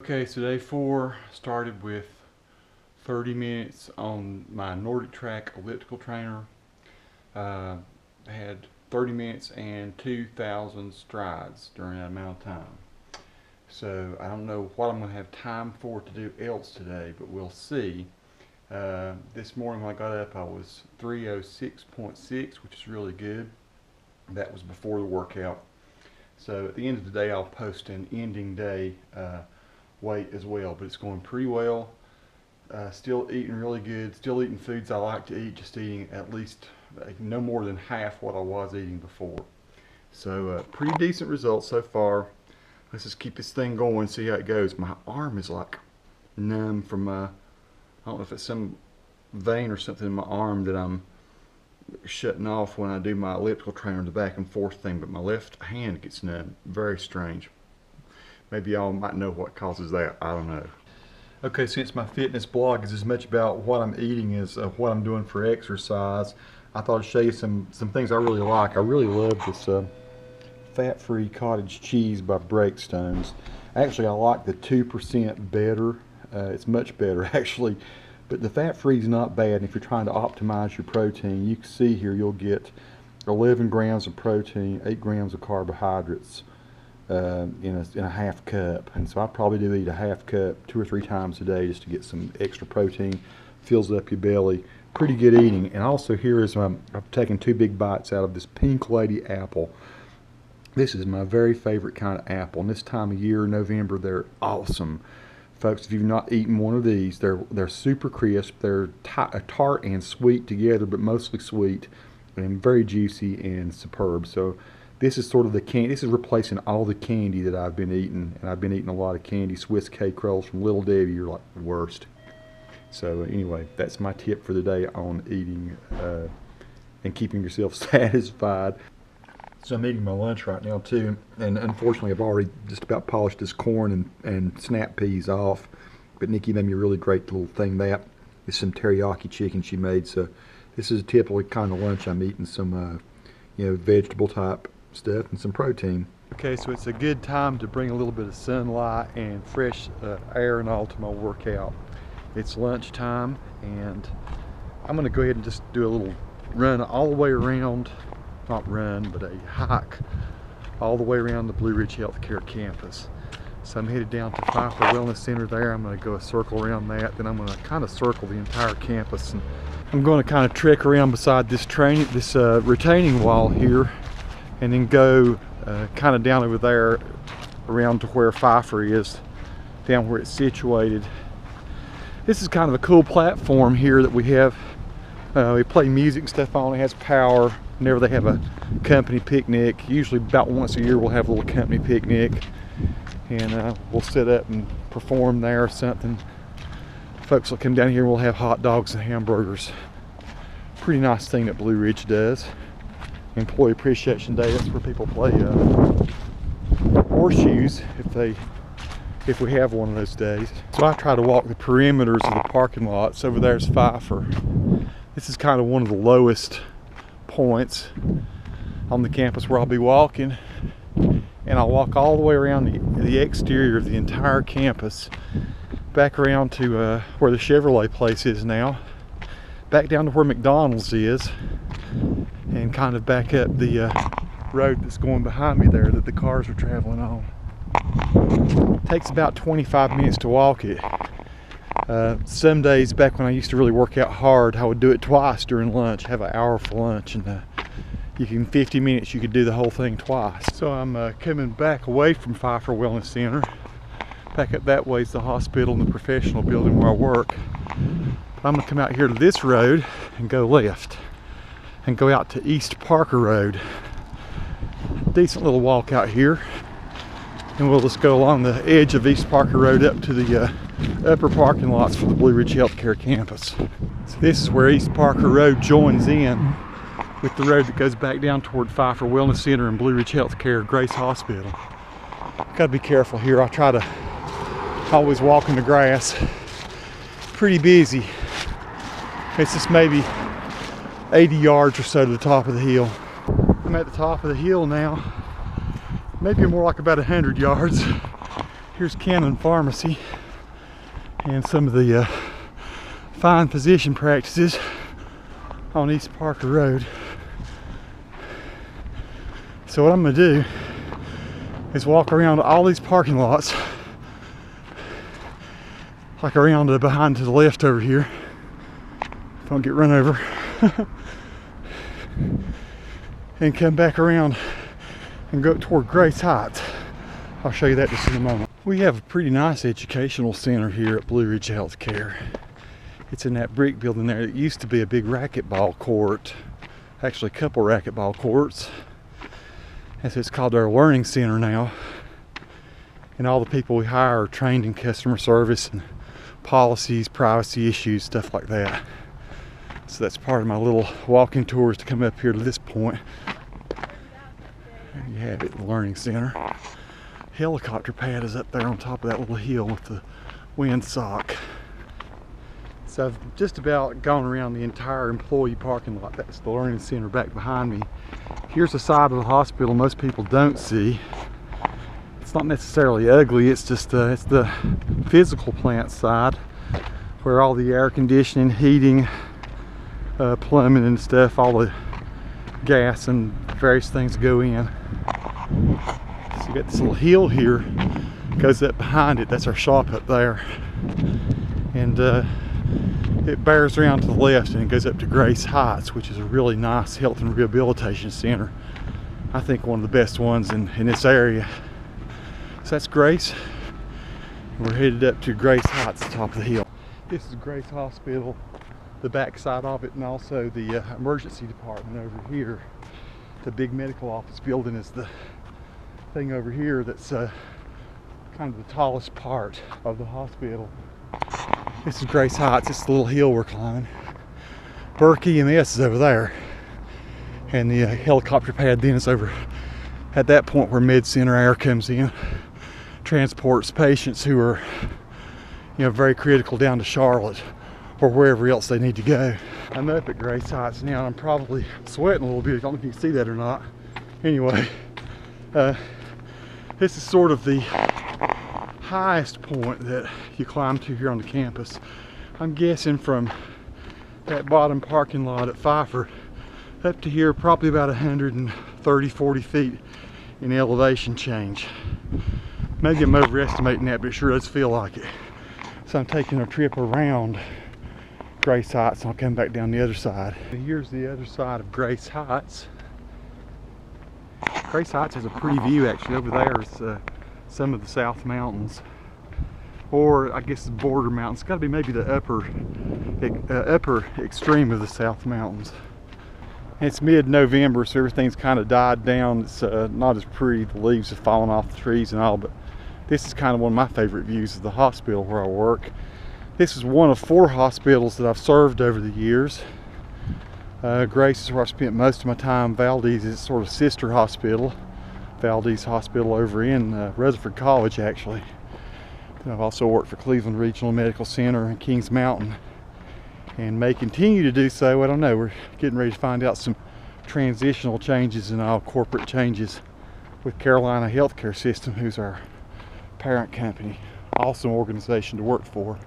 Okay, so day 4 started with 30 minutes on my NordicTrack elliptical trainer. I had 30 minutes and 2,000 strides during that amount of time. So I don't know what I'm going to have time for to do else today, but we'll see. This morning when I got up I was 306.6, which is really good. That was before the workout. So at the end of the day I'll post an ending day weight as well, but it's going pretty well. Still eating really good, still eating foods I like to eat, just eating at least no more than half what I was eating before. So pretty decent results so far. Let's just keep this thing going and see how it goes. My arm is like numb from I don't know if it's some vein or something in my arm that I'm shutting off when I do my elliptical trainer, the back and forth thing, but my left hand gets numb. Very strange. Maybe y'all might know what causes that. I don't know. Okay, since my fitness blog is as much about what I'm eating as what I'm doing for exercise, I thought I'd show you some things I really like. I really love this fat-free cottage cheese by Breakstones. Actually, I like the 2% better. It's much better, actually. But the fat-free is not bad. And if you're trying to optimize your protein, you can see here you'll get 11 grams of protein, 8 grams of carbohydrates, in a half cup. And so I probably do eat a half cup 2 or 3 times a day just to get some extra protein. Fills up your belly. Pretty good eating. And also here is I've taken 2 big bites out of this Pink Lady apple. This is my very favorite kind of apple. And this time of year, November, they're awesome. Folks, if you've not eaten one of these, they're super crisp. They're tart and sweet together, but mostly sweet, and very juicy and superb. So this is sort of the candy. This is replacing all the candy that I've been eating, and I've been eating a lot of candy. Swiss cake rolls from Little Debbie, you're like the worst. So anyway, that's my tip for the day on eating and keeping yourself satisfied. So I'm eating my lunch right now too, and unfortunately I've already just about polished this corn and snap peas off. But Nikki made me a really great little thing. That is some teriyaki chicken she made. So this is a typical kind of lunch I'm eating. Some vegetable type stuff and some protein. Okay, so it's a good time to bring a little bit of sunlight and fresh air and all to my workout. It's lunchtime, and I'm going to go ahead and just do a little run all the way around. Not run, but a hike all the way around the Blue Ridge Healthcare campus. So I'm headed down to Pfeiffer Wellness Center there. I'm going to go a circle around that, then I'm going to kind of circle the entire campus, and I'm going to kind of trek around beside this retaining wall here, and then go kind of down over there around to where Pfeiffer is, down where it's situated. This is kind of a cool platform here that we have. We play music and stuff on. It has power. Whenever they have a company picnic, usually about once a year we'll have a little company picnic, and we'll set up and perform there or something. Folks will come down here and we'll have hot dogs and hamburgers. Pretty nice thing that Blue Ridge does. Employee Appreciation Day, that's where people play horseshoes if we have one of those days. So I try to walk the perimeters of the parking lots. Over there's Pfeiffer. This is kind of one of the lowest points on the campus where I'll be walking, and I'll walk all the way around the exterior of the entire campus, back around to where the Chevrolet place is now, back down to where McDonald's is, and kind of back up the road that's going behind me there that the cars are traveling on. It takes about 25 minutes to walk it. Some days back when I used to really work out hard, I would do it twice during lunch, have an hour for lunch, and in 50 minutes you could do the whole thing twice. So I'm coming back away from Pfeiffer Wellness Center. Back up that way is the hospital and the professional building where I work. But I'm going to come out here to this road and go left and go out to East Parker Road. Decent little walk out here, and we'll just go along the edge of East Parker Road up to the upper parking lots for the Blue Ridge Healthcare campus. So this is where East Parker Road joins in with the road that goes back down toward Pfeiffer Wellness Center and Blue Ridge Healthcare Grace Hospital. Gotta be careful here. I try to always walk in the grass. Pretty busy. It's just maybe 80 yards or so to the top of the hill. I'm at the top of the hill now. Maybe more like about 100 yards. Here's Cannon Pharmacy and some of the fine physician practices on East Parker Road. So what I'm going to do is walk around all these parking lots, like around behind to the left over here. Don't get run over. And come back around and go toward Grace Heights. I'll show you that just in a moment. We have a pretty nice educational center here at Blue Ridge Healthcare. It's in that brick building there. It used to be a big racquetball court, actually a couple racquetball courts. And so it's called our Learning Center now. And all the people we hire are trained in customer service and policies, privacy issues, stuff like that. So that's part of my little walking tours to come up here to this point. There you have it, the Learning Center. Helicopter pad is up there on top of that little hill with the windsock. So I've just about gone around the entire employee parking lot. That's the Learning Center back behind me. Here's the side of the hospital most people don't see. It's not necessarily ugly, it's just it's the physical plant side where all the air conditioning, heating, plumbing and stuff, all the gas and various things go in. So you got this little hill here, goes up behind it, that's our shop up there. And it bears around to the left and it goes up to Grace Heights, which is a really nice health and rehabilitation center. I think one of the best ones in this area. So that's Grace. We're headed up to Grace Heights, the top of the hill. This is Grace Hospital, the back side of it, and also the emergency department over here. The big medical office building is the thing over here that's kind of the tallest part of the hospital. This is Grace Heights. It's the little hill we're climbing. Burke EMS is over there, and the helicopter pad then is over at that point where Med Center Air comes in, transports patients who are, you know, very critical down to Charlotte or wherever else they need to go. I'm up at Grace Heights now, and I'm probably sweating a little bit. I don't know if you can see that or not. Anyway, this is sort of the highest point that you climb to here on the campus. I'm guessing from that bottom parking lot at Pfeiffer up to here, probably about 130-40 feet in elevation change. Maybe I'm overestimating that, but it sure does feel like it. So I'm taking a trip around Grace Heights and I'll come back down the other side. Here's the other side of Grace Heights. Grace Heights has a pretty view actually. Over there is some of the South Mountains, or I guess the border mountains. It's got to be maybe the upper extreme of the South Mountains. It's mid-November, so everything's kind of died down. It's not as pretty. The leaves have fallen off the trees and all, but this is kind of one of my favorite views of the hospital where I work. This is one of 4 hospitals that I've served over the years. Grace is where I've spent most of my time. Valdez is sort of sister hospital. Valdez Hospital over in Rutherford College, actually. And I've also worked for Cleveland Regional Medical Center and Kings Mountain, and may continue to do so. I don't know. We're getting ready to find out some transitional changes and all corporate changes with Carolina Healthcare System, who's our parent company. Awesome organization to work for.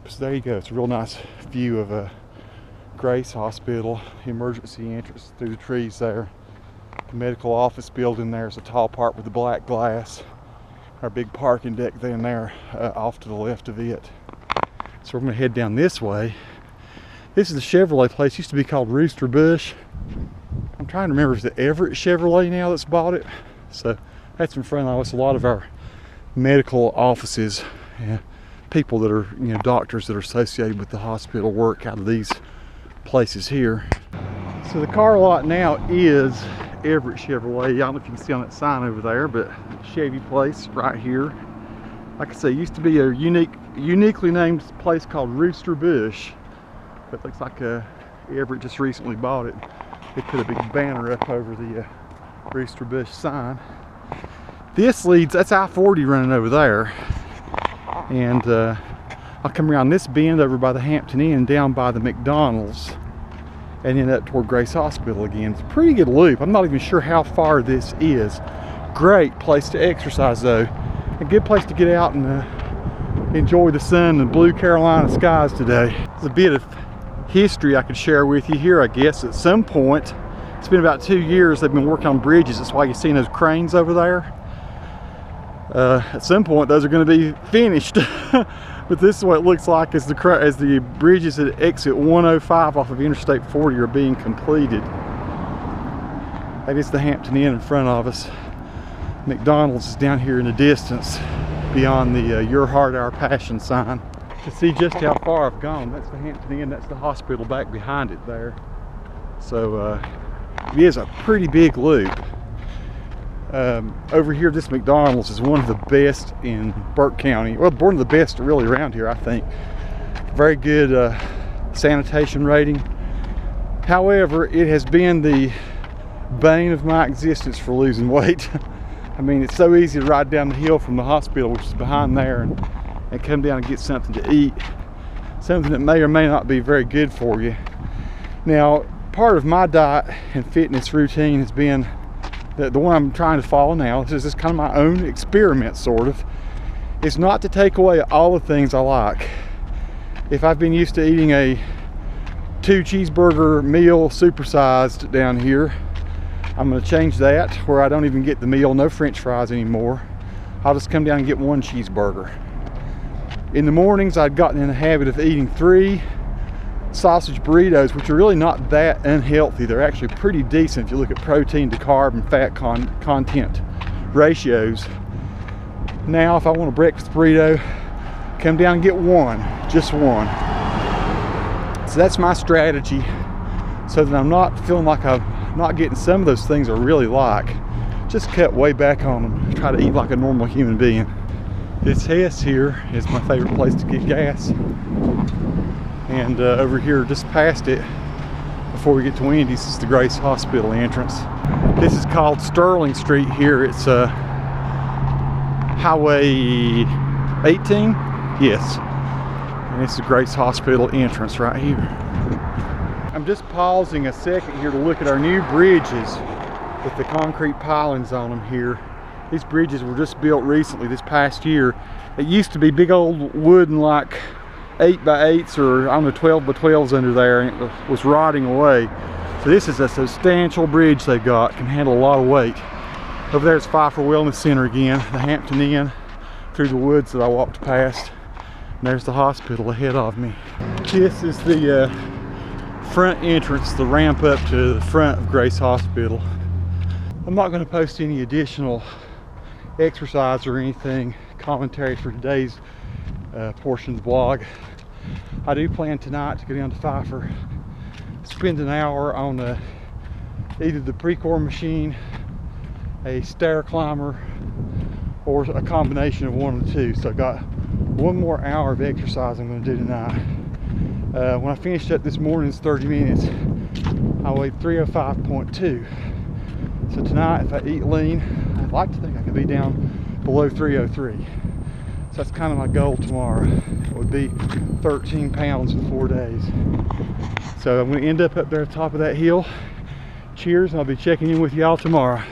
So there you go. It's a real nice view of Grace Hospital, emergency entrance through the trees there. The medical office building there is a tall part with the black glass. Our big parking deck then there off to the left of it. So we're going to head down this way. This is the Chevrolet place. It used to be called Rooster Bush. I'm trying to remember, is it Everett Chevrolet now that's bought it? So that's in front of us. A lot of our medical offices and people that are, you know, doctors that are associated with the hospital work out of these places here. So the car lot now is Everett Chevrolet. I don't know if you can see on that sign over there, but Chevy place right here. Like I say, it used to be a uniquely named place called Rooster Bush, but looks like Everett just recently bought it. They put a big banner up over the Rooster Bush sign. This leads, that's I-40 running over there, and I'll come around this bend over by the Hampton Inn, down by the McDonald's, and then up toward Grace Hospital again. It's a pretty good loop. I'm not even sure how far this is. Great place to exercise though. A good place to get out and enjoy the sun and blue Carolina skies today. There's a bit of history I could share with you here, I guess. At some point, it's been about 2 years they've been working on bridges. That's why you're seeing those cranes over there. At some point those are going to be finished. But this is what it looks like as the bridges at exit 105 off of Interstate 40 are being completed. That is the Hampton Inn in front of us. McDonald's is down here in the distance beyond the Your Heart Our Passion sign. To see just how far I've gone, that's the Hampton Inn, that's the hospital back behind it there. So it is a pretty big loop. Over here, this McDonald's is one of the best in Burke County. Well, one of the best really around here, I think. Very good sanitation rating. However, it has been the bane of my existence for losing weight. I mean, it's so easy to ride down the hill from the hospital, which is behind there, and come down and get something to eat. Something that may or may not be very good for you. Now, part of my diet and fitness routine has been the one I'm trying to follow now. This is just kind of my own experiment, sort of. It's not to take away all the things I like. If I've been used to eating a 2 cheeseburger meal supersized down here, I'm going to change that where I don't even get the meal, no french fries anymore. I'll just come down and get 1 cheeseburger. In the mornings, I'd gotten in the habit of eating 3 sausage burritos, which are really not that unhealthy. They're actually pretty decent if you look at protein to carb and fat content ratios. Now, if I want a breakfast burrito, come down and get 1, just 1. So that's my strategy, so that I'm not feeling like I'm not getting some of those things I really like. Just cut way back on them, try to eat like a normal human being. This Hess here is my favorite place to get gas. And over here, just past it, before we get to Wendy's, is the Grace Hospital entrance. This is called Sterling Street here. It's Highway 18, yes. And it's the Grace Hospital entrance right here. I'm just pausing a second here to look at our new bridges with the concrete pilings on them here. These bridges were just built recently, this past year. It used to be big old wooden, like 8x8s or I don't know, 12x12s under there, and it was rotting away. So this is a substantial bridge they've got, can handle a lot of weight. Over there's Pfeiffer Wellness Center again, the Hampton Inn, through the woods that I walked past. And there's the hospital ahead of me. This is the front entrance, the ramp up to the front of Grace Hospital. I'm not going to post any additional exercise or anything, commentary for today's portion of the vlog. I do plan tonight to go down to Pfeiffer, spend an hour on either the Precor machine, a stair climber, or a combination of one of the two. So I got 1 more hour of exercise I'm going to do tonight. When I finished up this morning's 30 minutes, I weighed 305.2. So tonight, if I eat lean, I'd like to think I could be down below 303. So that's kind of my goal tomorrow. It would be 13 pounds in 4 days. So I'm going to end up there at the top of that hill. Cheers, and I'll be checking in with y'all tomorrow.